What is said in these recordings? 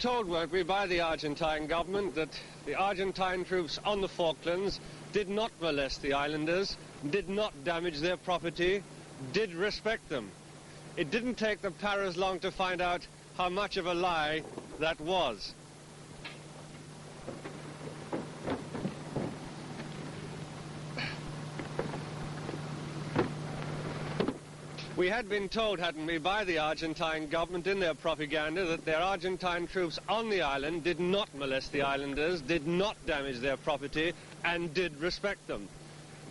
told, weren't we, by the Argentine government that the Argentine troops on the Falklands did not molest the islanders, did not damage their property, did respect them. It didn't take the Paras long to find out how much of a lie that was. We had been told, hadn't we, by the Argentine government in their propaganda that their Argentine troops on the island did not molest the islanders, did not damage their property, and did respect them.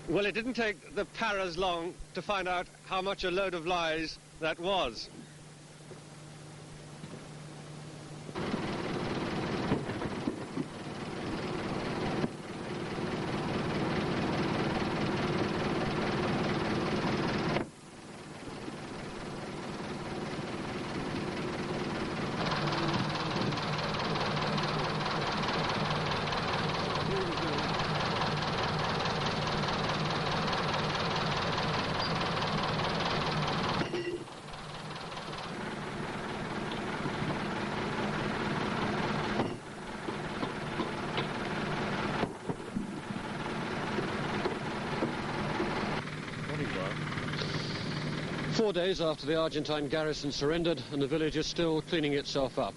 Well, it didn't take the Paras long to find out how much a load of lies that was. 4 days after the Argentine garrison surrendered, and the village is still cleaning itself up.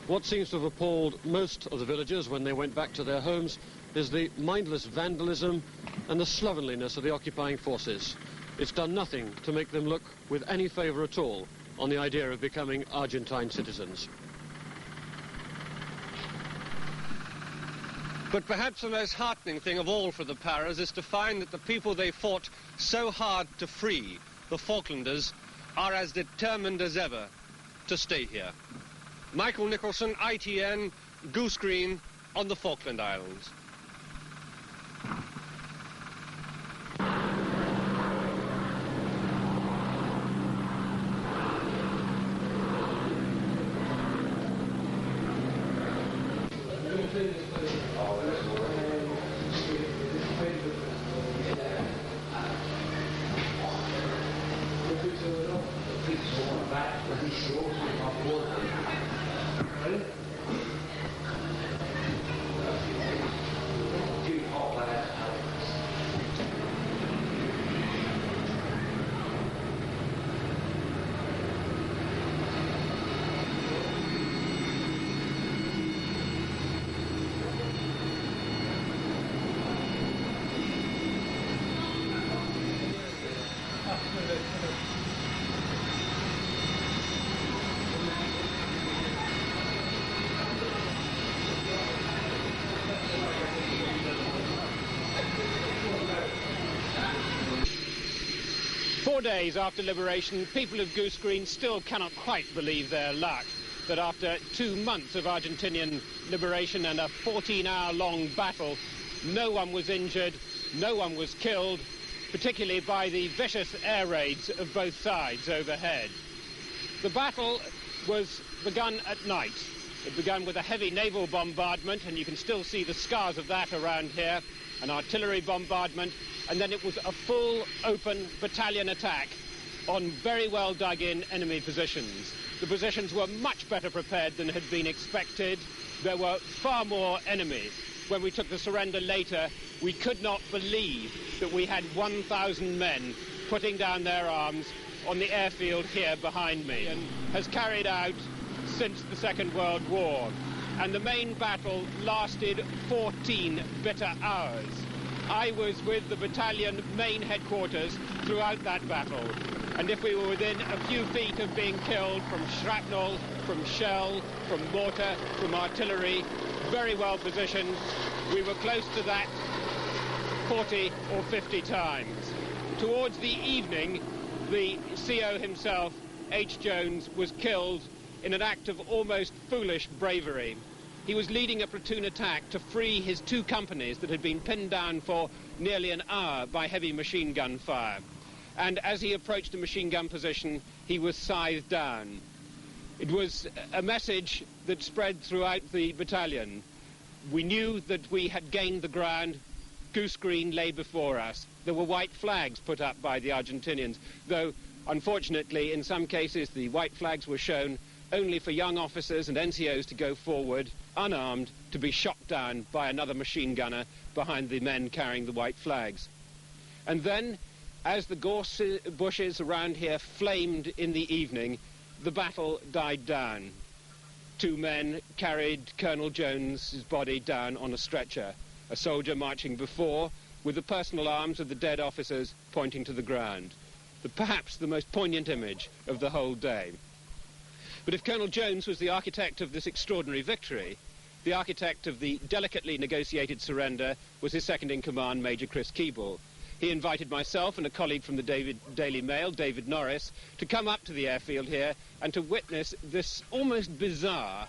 What seems to have appalled most of the villagers when they went back to their homes is the mindless vandalism and the slovenliness of the occupying forces. It's done nothing to make them look with any favour at all on the idea of becoming Argentine citizens. But perhaps the most heartening thing of all for the Paras is to find that the people they fought so hard to free, the Falklanders, are as determined as ever to stay here. Michael Nicholson, ITN, Goose Green on the Falkland Islands. Days after liberation, people of Goose Green still cannot quite believe their luck that after 2 months of Argentinian liberation and a 14-hour-long battle, no one was injured, no one was killed, particularly by the vicious air raids of both sides overhead. The battle was begun at night. It began with a heavy naval bombardment, and you can still see the scars of that around here, an artillery bombardment, and then it was a full open battalion attack on very well dug in enemy positions. The positions were much better prepared than had been expected. There were far more enemies. When we took the surrender later, we could not believe that we had 1,000 men putting down their arms on the airfield here behind me, and has carried out since the Second World War. And the main battle lasted 14 bitter hours. I was with the battalion main headquarters throughout that battle, and if we were within a few feet of being killed from shrapnel, from shell, from mortar, from artillery, very well positioned, we were close to that 40 or 50 times. Towards the evening, the CO himself, H. Jones, was killed in an act of almost foolish bravery. He was leading a platoon attack to free his 2 companies that had been pinned down for nearly an hour by heavy machine gun fire. And as he approached a machine gun position, he was scythed down. It was a message that spread throughout the battalion. We knew that we had gained the ground. Goose Green lay before us. There were white flags put up by the Argentinians, though unfortunately in some cases the white flags were shown only for young officers and NCOs to go forward, unarmed, to be shot down by another machine gunner behind the men carrying the white flags. And then, as the gorse bushes around here flamed in the evening, the battle died down. 2 men carried Colonel Jones's body down on a stretcher, a soldier marching before, with the personal arms of the dead officers pointing to the ground. Perhaps the most poignant image of the whole day. But if Colonel Jones was the architect of this extraordinary victory, the architect of the delicately negotiated surrender was his second-in-command, Major Chris Keeble. He invited myself and a colleague from the Daily Mail, David Norris, to come up to the airfield here and to witness this almost bizarre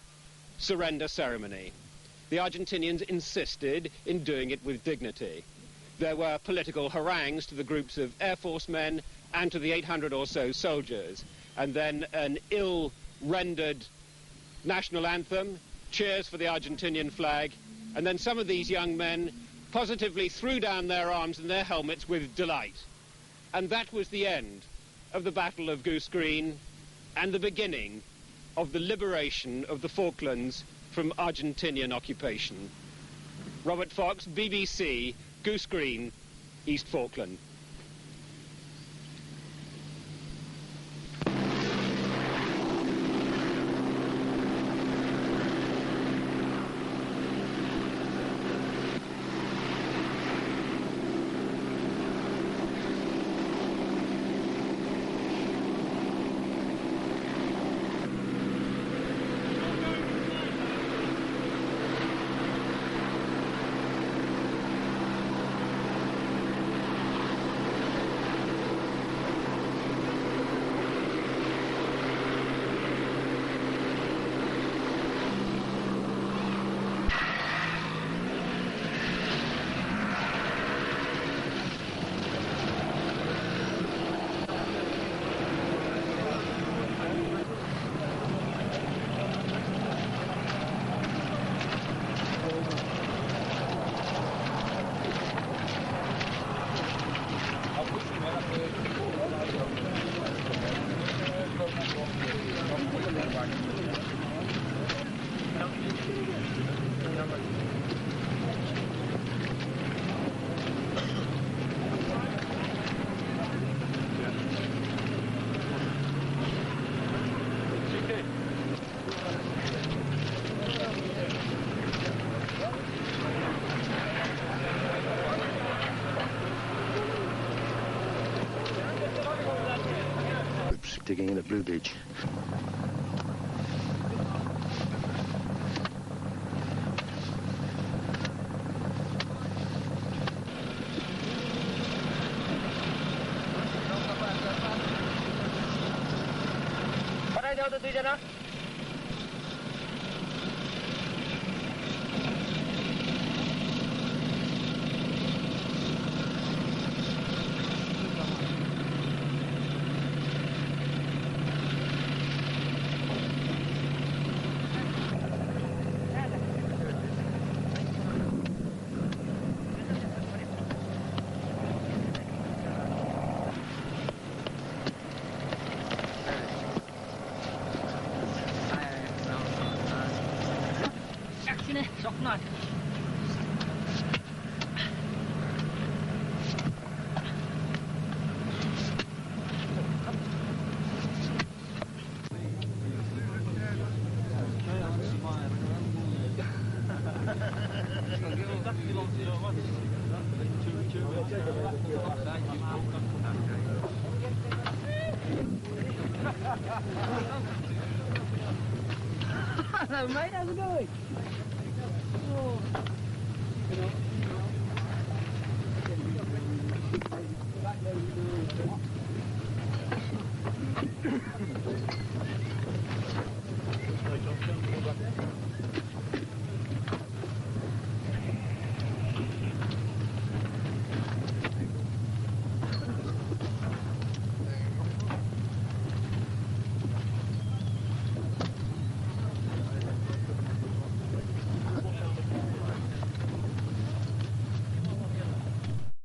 surrender ceremony. The Argentinians insisted in doing it with dignity. There were political harangues to the groups of Air Force men and to the 800 or so soldiers, and then an ill-rendered national anthem, cheers for the Argentinian flag, and then some of these young men positively threw down their arms and their helmets with delight. And that was the end of the Battle of Goose Green and the beginning of the liberation of the Falklands from Argentinian occupation. Robert Fox, BBC, Goose Green, East Falkland. Digging in a blue beach. Hello mate, how's it going? Oh.